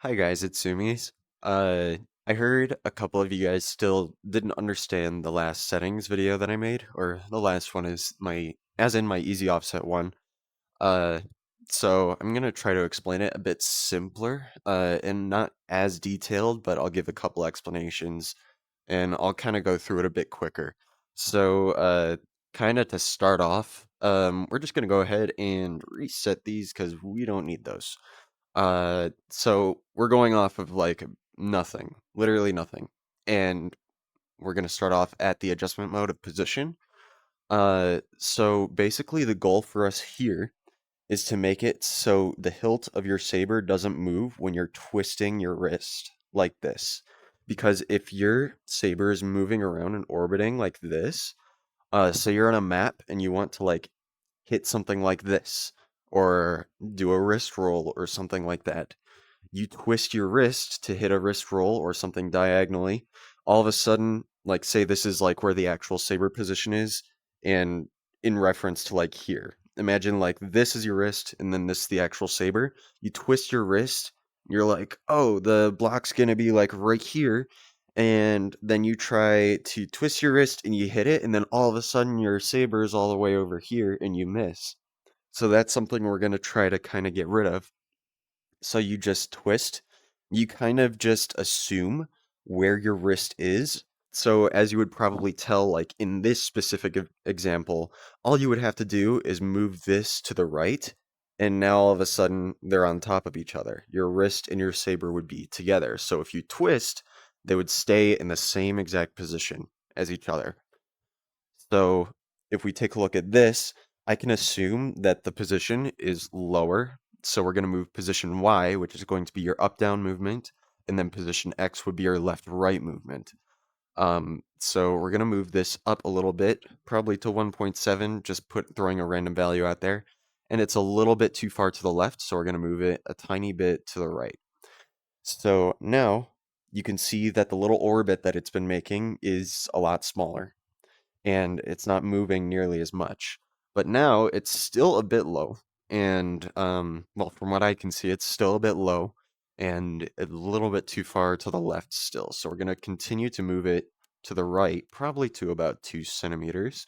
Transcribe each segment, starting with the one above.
Hi guys, it's Sumis. I heard a couple of you guys still didn't understand the last settings video that I made, or the last one is as in my easy offset one. Uh, so I'm gonna try to explain it a bit simpler, and not as detailed, but I'll give a couple explanations, and I'll kind of go through it a bit quicker. So, kind of to start off, we're just gonna go ahead and reset these because we don't need those. So we're going off of like nothing, literally nothing. And we're going to start off at the adjustment mode of position. So basically the goal for us here is to make it so the hilt of your saber doesn't move when you're twisting your wrist like this. Because if your saber is moving around and orbiting like this, so you're on a map and you want to like hit something like this, or do a wrist roll or something like that, you twist your wrist to hit a wrist roll or something diagonally, all of a sudden, like say this is like where the actual saber position is, and in reference to like here. Imagine like this is your wrist and then this is the actual saber. You twist your wrist, you're like, oh, the block's gonna be like right here. And then you try to twist your wrist and you hit it, and then all of a sudden your saber is all the way over here and you miss. So that's something we're gonna try to kind of get rid of. So you just twist. You kind of just assume where your wrist is. So as you would probably tell, like in this specific example, all you would have to do is move this to the right, and now all of a sudden they're on top of each other. Your wrist and your saber would be together. So if you twist, they would stay in the same exact position as each other. So if we take a look at this, I can assume that the position is lower. So we're going to move position Y, which is going to be your up-down movement, and then position X would be your left-right movement. So we're going to move this up a little bit, probably to 1.7, just throwing a random value out there. And it's a little bit too far to the left, so we're going to move it a tiny bit to the right. So now you can see that the little orbit that it's been making is a lot smaller, and it's not moving nearly as much. But now it's still a bit low, and well, from what I can see, it's still a bit low and a little bit too far to the left still. So we're going to continue to move it to the right, probably to about 2 centimeters,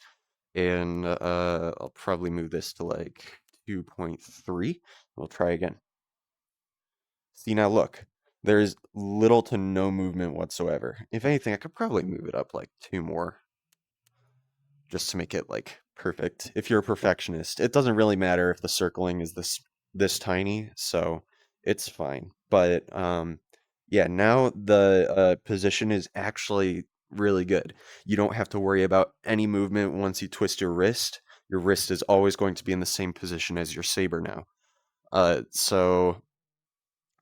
and I'll probably move this to like 2.3. We'll try again. See, now look, there's little to no movement whatsoever. If anything, I could probably move it up like two more just to make it like perfect. If you're a perfectionist, it doesn't really matter if the circling is this tiny, so it's fine. But yeah, now the position is actually really good. You don't have to worry about any movement once you twist your wrist. Your wrist is always going to be in the same position as your saber now. So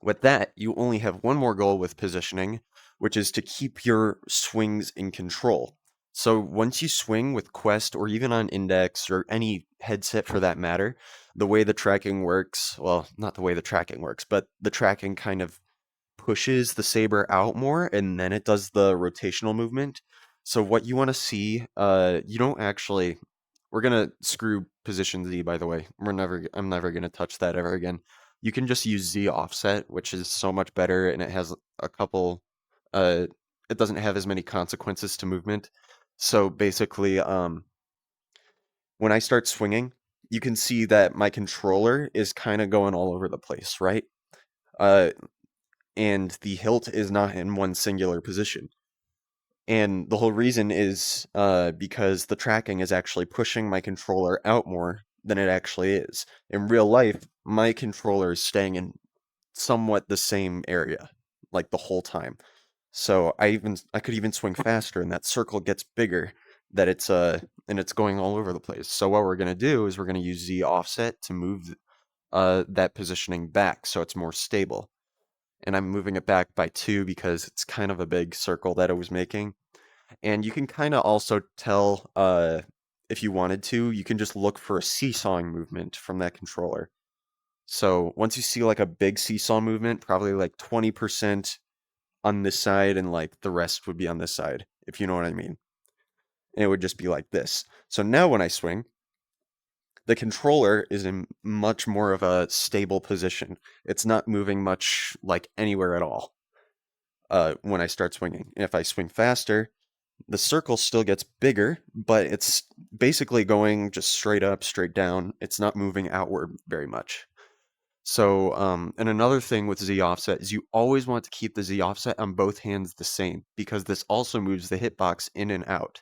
with that, you only have one more goal with positioning, which is to keep your swings in control. So once you swing with Quest or even on Index or any headset for that matter, the way the tracking works, well, not the way the tracking works, but the tracking kind of pushes the saber out more and then it does the rotational movement. So what you want to see, you don't actually, we're gonna screw position Z, by the way. I'm never gonna touch that ever again. You can just use Z offset, which is so much better, and it has a couple, uh, it doesn't have as many consequences to movement. So basically, when I start swinging, you can see that my controller is kind of going all over the place, right? Uh, and the hilt is not in one singular position. And the whole reason is because the tracking is actually pushing my controller out more than it actually is. In real life, my controller is staying in somewhat the same area, like the whole time. So I could even swing faster, and that circle gets bigger. That it's and it's going all over the place. So what we're gonna do is we're gonna use Z offset to move that positioning back so it's more stable. And I'm moving it back by 2 because it's kind of a big circle that it was making. And you can kind of also tell, if you wanted to, you can just look for a seesawing movement from that controller. So once you see like a big seesaw movement, probably like 20% on this side and like the rest would be on this side, if you know what I mean. And it would just be like this. So now when I swing, the controller is in much more of a stable position. It's not moving much like anywhere at all when I start swinging. If I swing faster, the circle still gets bigger, but it's basically going just straight up, straight down. It's not moving outward very much. So, and another thing with Z offset is you always want to keep the Z offset on both hands the same because this also moves the hitbox in and out.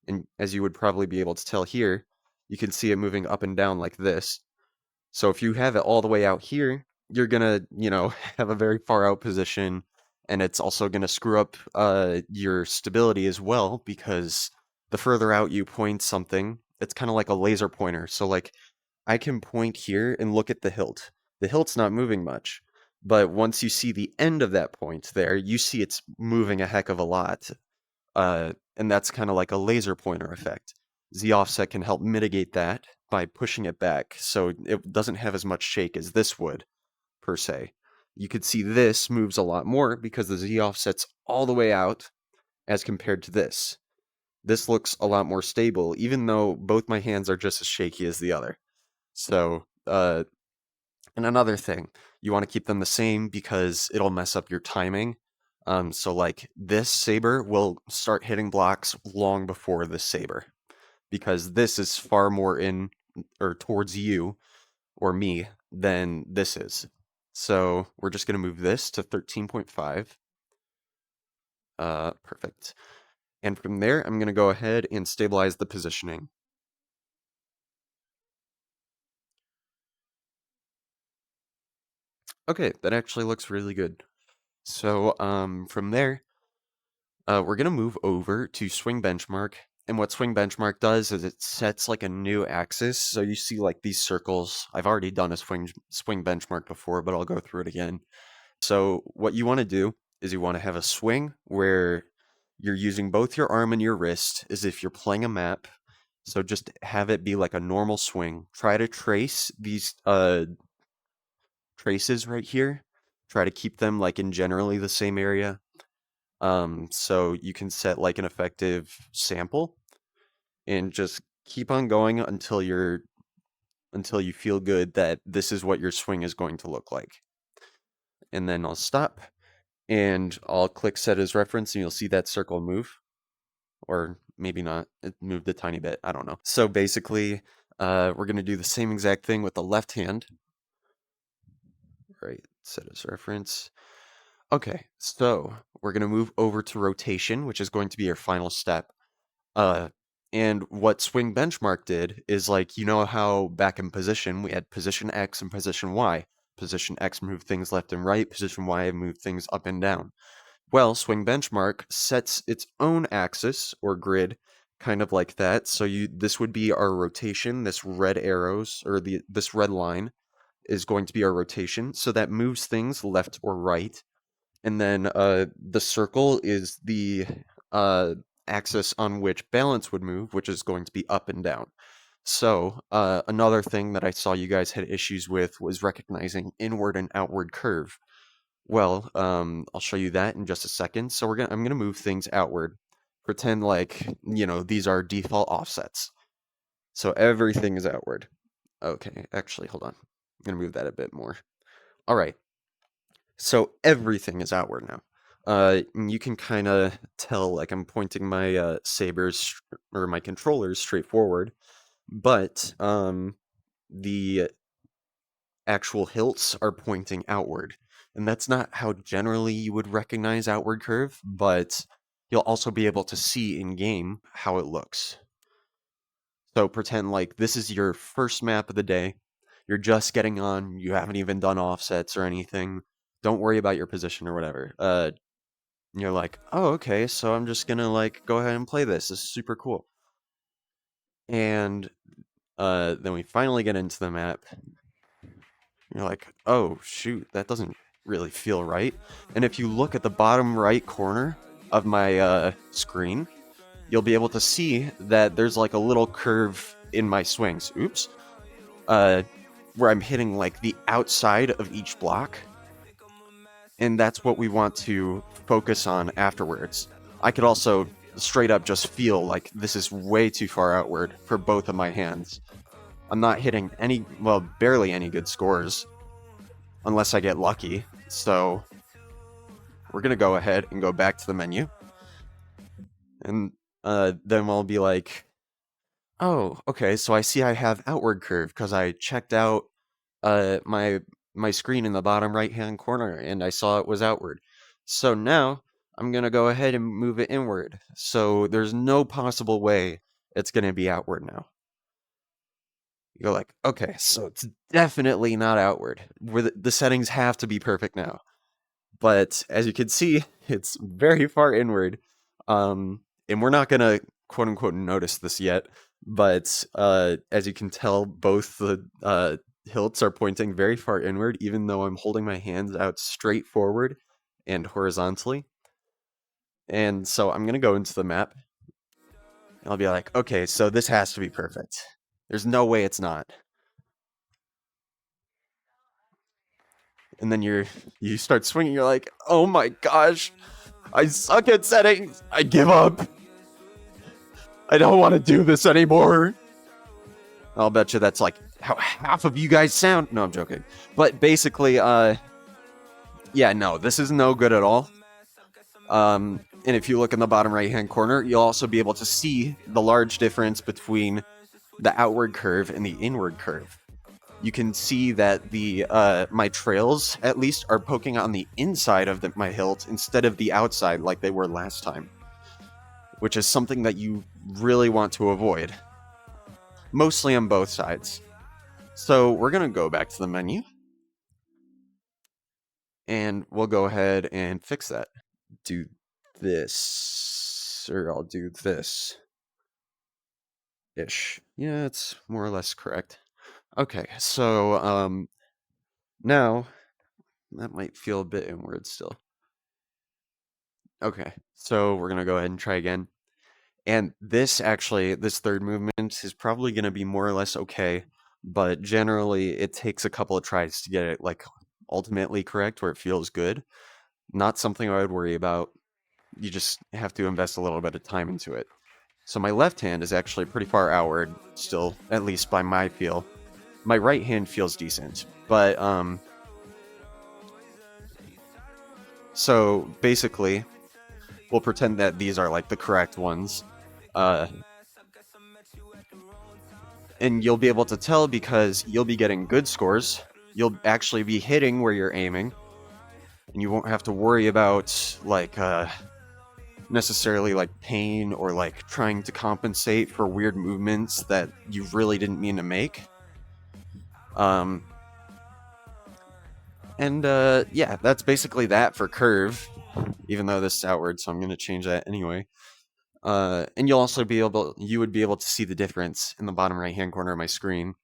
And as you would probably be able to tell here, you can see it moving up and down like this. So if you have it all the way out here, you're gonna, have a very far out position, and it's also gonna screw up your stability as well because the further out you point something, it's kind of like a laser pointer. So like I can point here and look at the hilt. The hilt's not moving much, but once you see the end of that point there, you see it's moving a heck of a lot. And that's kind of like a laser pointer effect. Z offset can help mitigate that by pushing it back so it doesn't have as much shake as this would, per se. You could see this moves a lot more because the Z offset's all the way out as compared to this. This looks a lot more stable, even though both my hands are just as shaky as the other. So, and another thing, you want to keep them the same because it'll mess up your timing. So like this saber will start hitting blocks long before this saber because this is far more in or towards you or me than this is. So we're just going to move this to 13.5. Perfect. And from there, I'm going to go ahead and stabilize the positioning. Okay, that actually looks really good. So from there, we're going to move over to swing benchmark. And what swing benchmark does is it sets like a new axis. So you see like these circles. I've already done a swing benchmark before, but I'll go through it again. So what you want to do is you want to have a swing where you're using both your arm and your wrist as if you're playing a map. So just have it be like a normal swing. Try to trace these traces right here. Try to keep them like in generally the same area. So you can set like an effective sample and just keep on going until you feel good that this is what your swing is going to look like. And then I'll stop and I'll click set as reference and you'll see that circle move. Or maybe not. It moved a tiny bit. I don't know. So basically, we're going to do the same exact thing with the left hand. Right, set as reference. Okay, so we're going to move over to rotation, which is going to be our final step. And what swing benchmark did is like, you know how back in position, we had position X and position Y. Position X moved things left and right, position Y moved things up and down. Well, swing benchmark sets its own axis or grid, kind of like that. So this would be our rotation. This red arrows or this red line is going to be our rotation. So that moves things left or right. And then the circle is the axis on which balance would move, which is going to be up and down. So another thing that I saw you guys had issues with was recognizing inward and outward curve. Well, I'll show you that in just a second. So I'm gonna move things outward. Pretend like, these are default offsets. So everything is outward. Okay, actually, hold on. I'm gonna move that a bit more. All right. So everything is outward now. You can kind of tell, like I'm pointing my sabers or my controllers straight forward, but the actual hilts are pointing outward. And that's not how generally you would recognize outward curve, but you'll also be able to see in game how it looks. So pretend like this is your first map of the day. You're just getting on, you haven't even done offsets or anything. Don't worry about your position or whatever. You're like, oh, okay, so I'm just gonna like go ahead and play this. This is super cool. And then we finally get into the map. You're like, oh, shoot, that doesn't really feel right. And if you look at the bottom right corner of my screen, you'll be able to see that there's like a little curve in my swings. Oops. Where I'm hitting like the outside of each block. And that's what we want to focus on afterwards. I could also straight up just feel like this is way too far outward for both of my hands. I'm not hitting any, well, barely any good scores, unless I get lucky. So we're going to go ahead and go back to the menu. And then we'll be like, oh, okay, so I see I have outward curve because I checked out my screen in the bottom right-hand corner and I saw it was outward. So now I'm going to go ahead and move it inward. So there's no possible way it's going to be outward now. You're like, okay, so it's definitely not outward. Where the settings have to be perfect now. But as you can see, it's very far inward. And we're not gonna quote unquote notice this yet, but as you can tell, both the hilts are pointing very far inward, even though I'm holding my hands out straight forward and horizontally. And so I'm gonna go into the map, and I'll be like, okay, so this has to be perfect. There's no way it's not. And then you start swinging, you're like, oh my gosh, I suck at settings, I give up. I don't want to do this anymore. I'll bet you that's like how half of you guys sound. No, I'm joking. But basically, yeah, no, this is no good at all. And if you look in the bottom right-hand corner, you'll also be able to see the large difference between the outward curve and the inward curve. You can see that the my trails, at least, are poking on the inside of my hilt instead of the outside like they were last time, which is something that you really want to avoid. Mostly on both sides. So we're going to go back to the menu. And we'll go ahead and fix that. Do this. Or I'll do this. Ish. Yeah, it's more or less correct. Okay, so now that might feel a bit inward still. Okay, so we're going to go ahead and try again. And this third movement is probably going to be more or less okay, but generally it takes a couple of tries to get it like ultimately correct where it feels good. Not something I would worry about. You just have to invest a little bit of time into it. So my left hand is actually pretty far outward still, at least by my feel. My right hand feels decent, but so basically we'll pretend that these are like the correct ones. And you'll be able to tell because you'll be getting good scores. You'll actually be hitting where you're aiming. And you won't have to worry about, like, necessarily, like, pain or, like, trying to compensate for weird movements that you really didn't mean to make. Yeah, that's basically that for curve. Even though this is outward, so I'm going to change that anyway. And you'll also you would be able to see the difference in the bottom right-hand corner of my screen,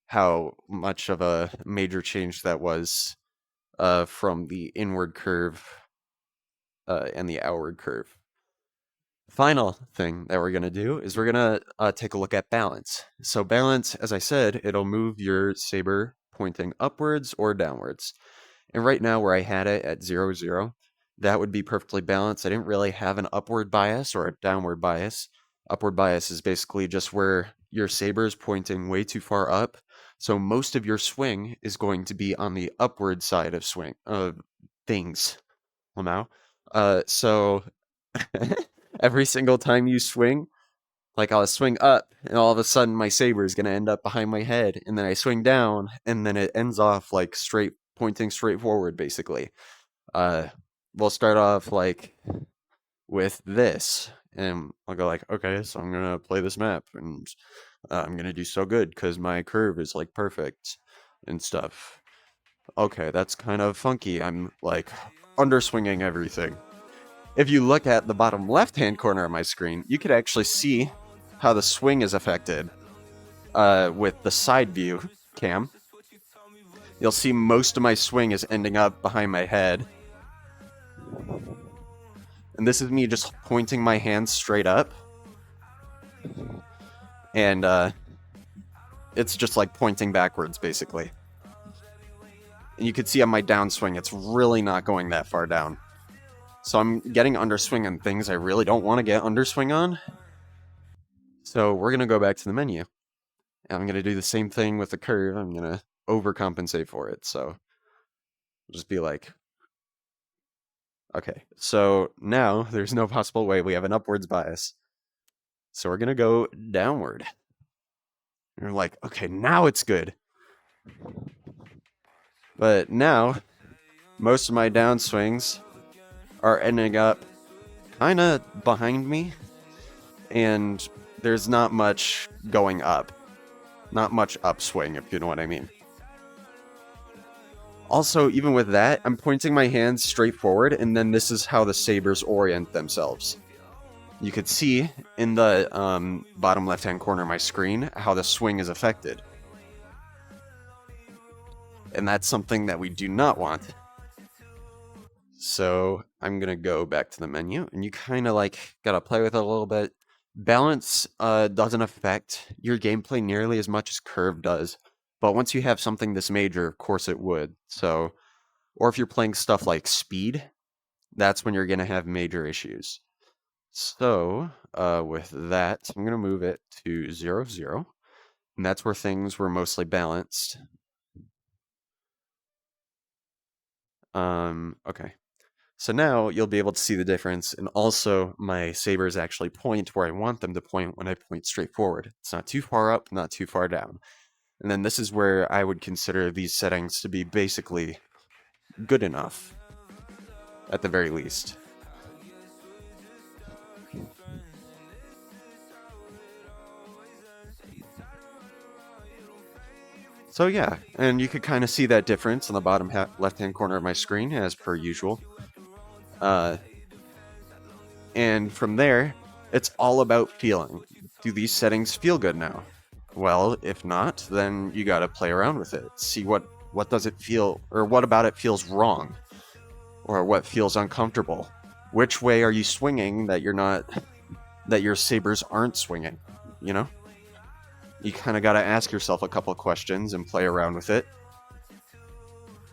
how much of a major change that was from the inward curve and the outward curve. Final thing that we're going to do is we're going to take a look at balance. So balance, as I said, it'll move your saber pointing upwards or downwards. And right now where I had it at 0, 0, that would be perfectly balanced. I didn't really have an upward bias or a downward bias. Upward bias is basically just where your saber is pointing way too far up. So most of your swing is going to be on the upward side of things. Well, now, so every single time you swing, like I'll swing up, and all of a sudden my saber is gonna end up behind my head, and then I swing down, and then it ends off like pointing straight forward, basically. We'll start off like with this, and I'll go like, okay, so I'm gonna play this map, and I'm gonna do so good because my curve is like perfect and stuff. Okay, that's kind of funky. I'm like underswinging everything. If you look at the bottom left-hand corner of my screen, you could actually see how the swing is affected with the side view cam. You'll see most of my swing is ending up behind my head. And this is me just pointing my hands straight up. And it's just like pointing backwards, basically. And you can see on my downswing, it's really not going that far down. So I'm getting underswing on things I really don't want to get underswing on. So we're going to go back to the menu. And I'm going to do the same thing with the curve. I'm going to overcompensate for it. So just be like, okay, so now there's no possible way we have an upwards bias. So we're going to go downward. And we're like, okay, now it's good. But now, most of my downswings are ending up kind of behind me, and there's not much going up. Not much upswing, if you know what I mean. Also, even with that, I'm pointing my hands straight forward, and then this is how the sabers orient themselves. You could see in the bottom left-hand corner of my screen how the swing is affected. And that's something that we do not want. So I'm going to go back to the menu, and you kind of like got to play with it a little bit. Balance doesn't affect your gameplay nearly as much as curve does. But once you have something this major, of course it would. So, or if you're playing stuff like speed, that's when you're going to have major issues. So, with that, I'm going to move it to 0, 0. And that's where things were mostly balanced. Okay. So now you'll be able to see the difference, and also my sabers actually point where I want them to point when I point straight forward. It's not too far up, not too far down. And then this is where I would consider these settings to be basically good enough, at the very least. So yeah, and you could kind of see that difference on the bottom left-hand corner of my screen, as per usual. And from there, it's all about feeling. Do these settings feel good now? Well, if not, then you gotta play around with it. See what does it feel, or what about it feels wrong, or what feels uncomfortable. Which way are you swinging that your sabers aren't swinging? You know, you kind of gotta ask yourself a couple of questions and play around with it.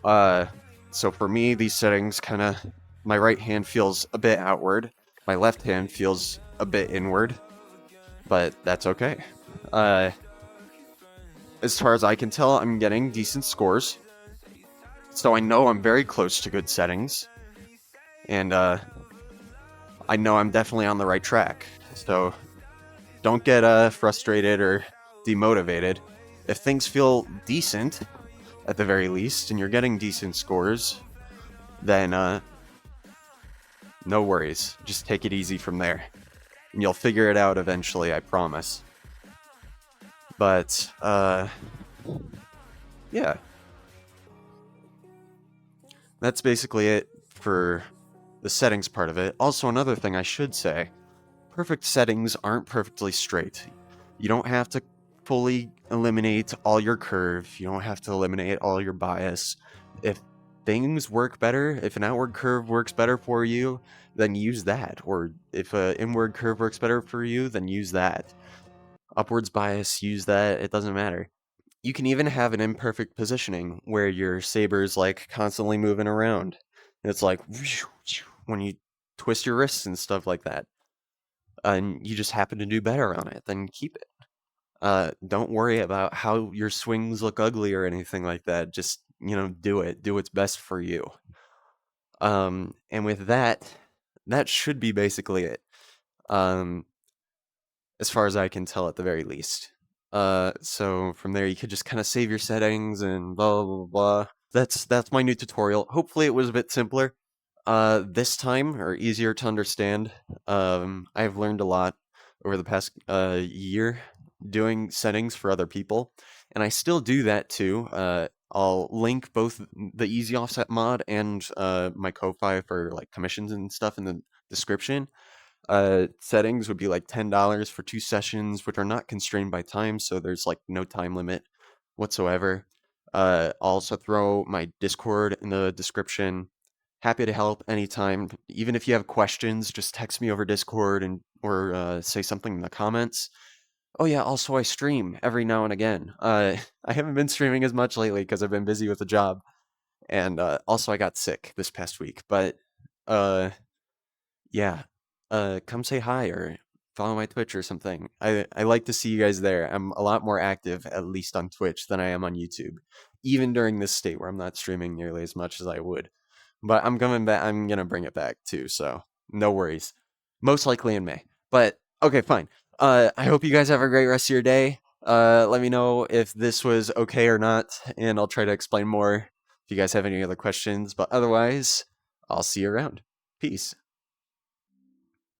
So for me, these settings kind of, my right hand feels a bit outward, my left hand feels a bit inward, but that's okay. As far as I can tell, I'm getting decent scores. So I know I'm very close to good settings. And I know I'm definitely on the right track. So don't get frustrated or demotivated. If things feel decent, at the very least, and you're getting decent scores, then no worries. Just take it easy from there. And you'll figure it out eventually, I promise. But, yeah. That's basically it for the settings part of it. Also, another thing I should say, perfect settings aren't perfectly straight. You don't have to fully eliminate all your curve. You don't have to eliminate all your bias. If things work better, if an outward curve works better for you, then use that. Or if an inward curve works better for you, then use that. Upwards bias, use that. It doesn't matter. You can even have an imperfect positioning where your saber's like constantly moving around. It's like when you twist your wrists and stuff like that. And you just happen to do better on it, then keep it. Don't worry about how your swings look ugly or anything like that. Just, do it. Do what's best for you. And with that, that should be basically it. As far as I can tell at the very least. So from there you could just kind of save your settings and blah, blah, blah. That's my new tutorial. Hopefully it was a bit simpler. This time, or easier to understand. I've learned a lot over the past year doing settings for other people, and I still do that too. I'll link both the EasyOffset mod and my Ko-Fi for like commissions and stuff in the description. Settings would be like $10 for 2 sessions, which are not constrained by time, so there's like no time limit whatsoever. I'll also throw my Discord in the description. Happy to help anytime. Even if you have questions, just text me over Discord or say something in the comments. Oh yeah, also I stream every now and again. I haven't been streaming as much lately because I've been busy with the job, and also I got sick this past week. But yeah, come say hi or follow my Twitch or something. I like to see you guys there. I'm a lot more active, at least on Twitch, than I am on YouTube, even during this state where I'm not streaming nearly as much as I would. But I'm coming back. I'm gonna bring it back too, so no worries. Most likely in May. But okay, fine. I hope you guys have a great rest of your day. Let me know if this was okay or not, and I'll try to explain more if you guys have any other questions. But otherwise, I'll see you around. Peace.